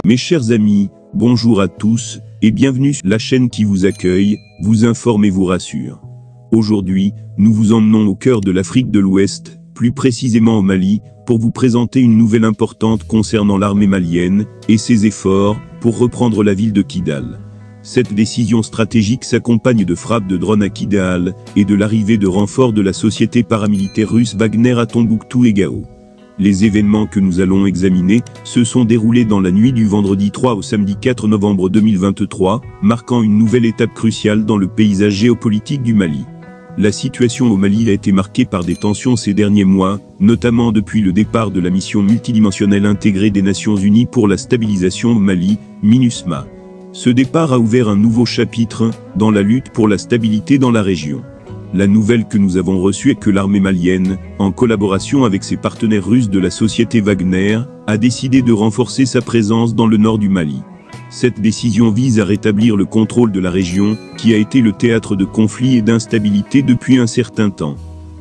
Mes chers amis, bonjour à tous, et bienvenue sur la chaîne qui vous accueille, vous informe et vous rassure. Aujourd'hui, nous vous emmenons au cœur de l'Afrique de l'Ouest, plus précisément au Mali, pour vous présenter une nouvelle importante concernant l'armée malienne, et ses efforts, pour reprendre la ville de Kidal. Cette décision stratégique s'accompagne de frappes de drones à Kidal, et de l'arrivée de renforts de la société paramilitaire russe Wagner à Tombouctou et Gao. Les événements que nous allons examiner se sont déroulés dans la nuit du vendredi 3 au samedi 4 novembre 2023, marquant une nouvelle étape cruciale dans le paysage géopolitique du Mali. La situation au Mali a été marquée par des tensions ces derniers mois, notamment depuis le départ de la mission multidimensionnelle intégrée des Nations Unies pour la stabilisation au Mali, MINUSMA. Ce départ a ouvert un nouveau chapitre dans la lutte pour la stabilité dans la région. La nouvelle que nous avons reçue est que l'armée malienne, en collaboration avec ses partenaires russes de la société Wagner, a décidé de renforcer sa présence dans le nord du Mali. Cette décision vise à rétablir le contrôle de la région, qui a été le théâtre de conflits et d'instabilité depuis un certain temps.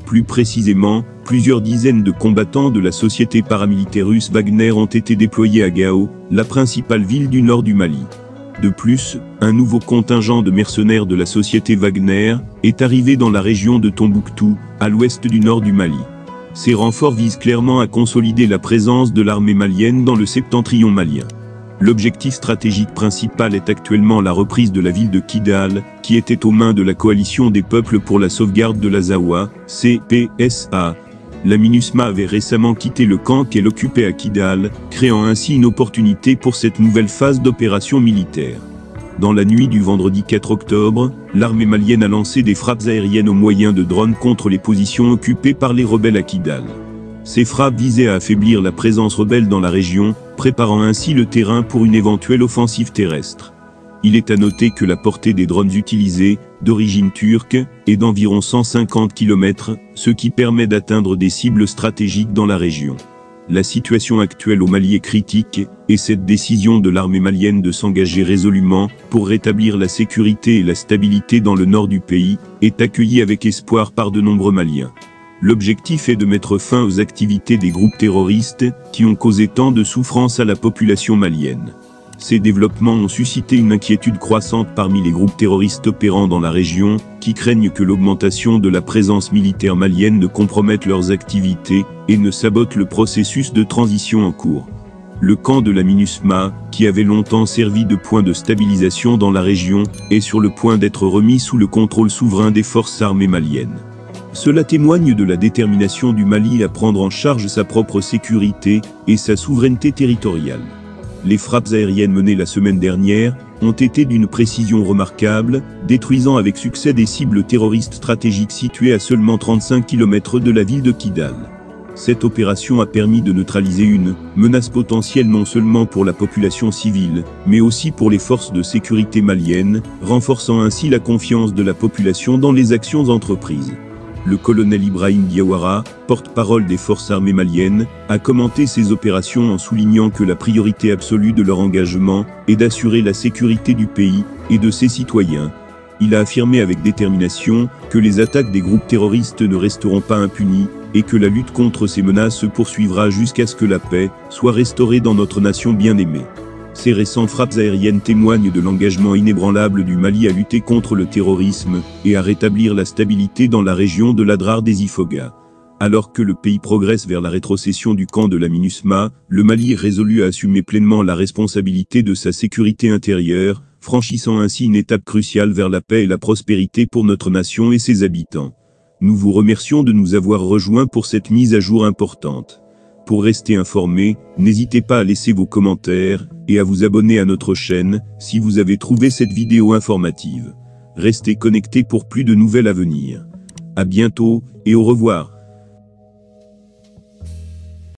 Plus précisément, plusieurs dizaines de combattants de la société paramilitaire russe Wagner ont été déployés à Gao, la principale ville du nord du Mali. De plus, un nouveau contingent de mercenaires de la société Wagner est arrivé dans la région de Tombouctou, à l'ouest du nord du Mali. Ces renforts visent clairement à consolider la présence de l'armée malienne dans le septentrion malien. L'objectif stratégique principal est actuellement la reprise de la ville de Kidal, qui était aux mains de la coalition des peuples pour la sauvegarde de la Zawa, CPSA. La MINUSMA avait récemment quitté le camp qu'elle occupait à Kidal, créant ainsi une opportunité pour cette nouvelle phase d'opération militaire. Dans la nuit du vendredi 4 octobre, l'armée malienne a lancé des frappes aériennes au moyen de drones contre les positions occupées par les rebelles à Kidal. Ces frappes visaient à affaiblir la présence rebelle dans la région, préparant ainsi le terrain pour une éventuelle offensive terrestre. Il est à noter que la portée des drones utilisés, d'origine turque, est d'environ 150 km, ce qui permet d'atteindre des cibles stratégiques dans la région. La situation actuelle au Mali est critique, et cette décision de l'armée malienne de s'engager résolument pour rétablir la sécurité et la stabilité dans le nord du pays est accueillie avec espoir par de nombreux Maliens. L'objectif est de mettre fin aux activités des groupes terroristes qui ont causé tant de souffrance à la population malienne. Ces développements ont suscité une inquiétude croissante parmi les groupes terroristes opérant dans la région, qui craignent que l'augmentation de la présence militaire malienne ne compromette leurs activités et ne sabote le processus de transition en cours. Le camp de la MINUSMA, qui avait longtemps servi de point de stabilisation dans la région, est sur le point d'être remis sous le contrôle souverain des forces armées maliennes. Cela témoigne de la détermination du Mali à prendre en charge sa propre sécurité et sa souveraineté territoriale. Les frappes aériennes menées la semaine dernière ont été d'une précision remarquable, détruisant avec succès des cibles terroristes stratégiques situées à seulement 35 km de la ville de Kidal. Cette opération a permis de neutraliser une menace potentielle non seulement pour la population civile, mais aussi pour les forces de sécurité maliennes, renforçant ainsi la confiance de la population dans les actions entreprises. Le colonel Ibrahim Diawara, porte-parole des forces armées maliennes, a commenté ces opérations en soulignant que la priorité absolue de leur engagement est d'assurer la sécurité du pays et de ses citoyens. Il a affirmé avec détermination que les attaques des groupes terroristes ne resteront pas impunies et que la lutte contre ces menaces se poursuivra jusqu'à ce que la paix soit restaurée dans notre nation bien-aimée. Ces récentes frappes aériennes témoignent de l'engagement inébranlable du Mali à lutter contre le terrorisme et à rétablir la stabilité dans la région de l'Adrar des Ifoghas. Alors que le pays progresse vers la rétrocession du camp de la MINUSMA, le Mali est résolu à assumer pleinement la responsabilité de sa sécurité intérieure, franchissant ainsi une étape cruciale vers la paix et la prospérité pour notre nation et ses habitants. Nous vous remercions de nous avoir rejoints pour cette mise à jour importante. Pour rester informé, n'hésitez pas à laisser vos commentaires et à vous abonner à notre chaîne si vous avez trouvé cette vidéo informative. Restez connectés pour plus de nouvelles à venir. À bientôt et au revoir.